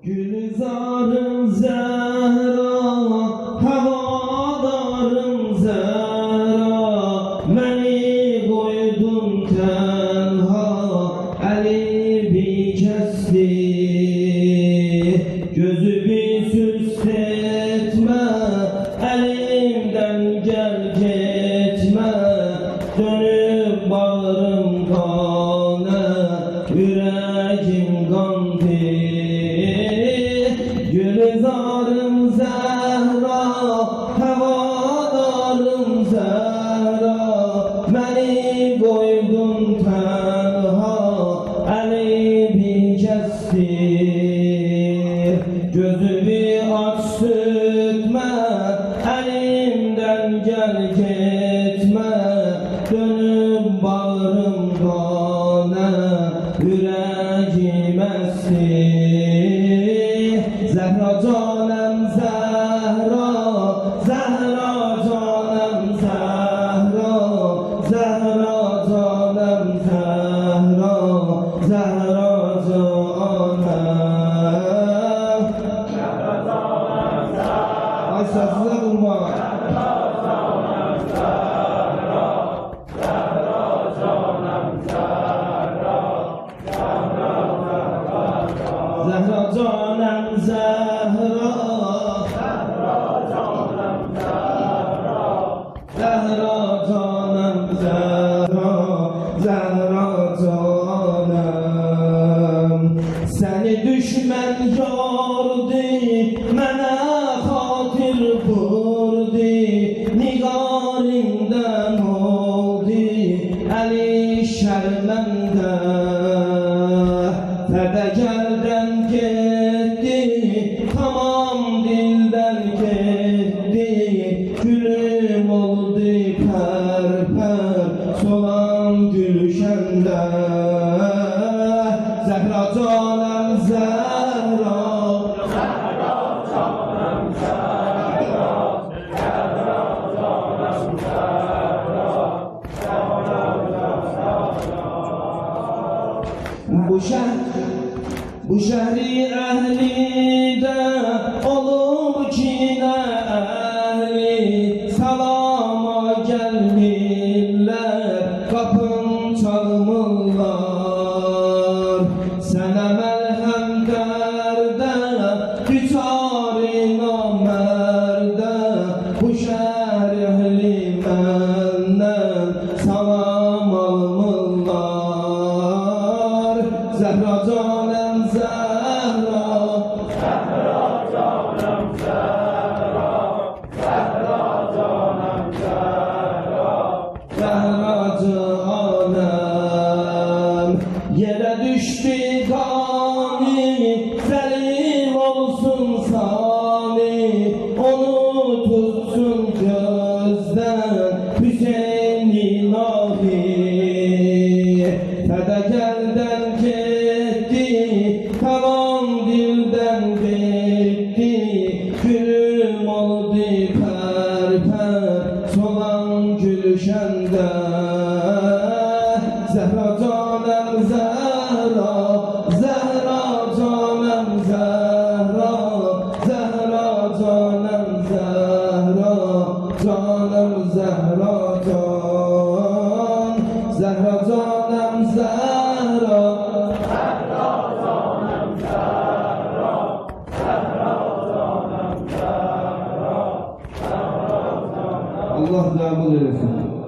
Gülzarım Zehra, havadarım Zehra, beni koydun tenha, elimi kesti. Gözümü süsletme, elimden gel gitme, dönüp bağrım kana, yüreğim kandı. Gülzarım Zehra, havadarım Zehra, beni koydun tenha, elimi kesti. Gözümü aç sütme, elimden gel gitme, dönüp bağrım kana, yüreğim esti. Zehra canım Zehra, Zehra canım Zehra, Zehra canım Zehra, Zehra canım. Ay sessize durma. Zehra canım Zehra, Zehra canım Zehra, Zehra canım. Seni düşman gördü, mənə xatir vurdu, nigarimdən oldu, əli şərməndə. Fədəgərdən getdi, tamam dildən getdi, gülüm oldu pər-pər, solan gülşəndə. Zəhra canım Zəhra, Zəhra canım Zəhra, Zəhra canım Zəhra, Zəhra. Bu şehri əhlində olur ki nə əhli, salama gəlmirlər, qapın çalmırlar. Sənə məlhəm dərdə, düçari namərdə, bu şəhri əhli məndən salam almırlar. Zəhra canım Zəhra, Zəhra canım Zəhra, Zəhra canım Zəhra, Zəhra canım. Yerə düşdü qani, zəlil olsun sani, onu tutsun gözdən Hüseyin ilahi. Fədəgərdən getdi, tamam dildən getdi, gülüm oldu pər-pər, solan gülşəndə. Zəhra canım Zəhra, Zəhra canım Zəhra, Zəhra canım Zəhra, canım Zəhra can. Zəhra canım Zəhra, Zəhra canım Zəhra, Zəhra canım Zəhra, Zəhra canım. Allah qəbul etsin.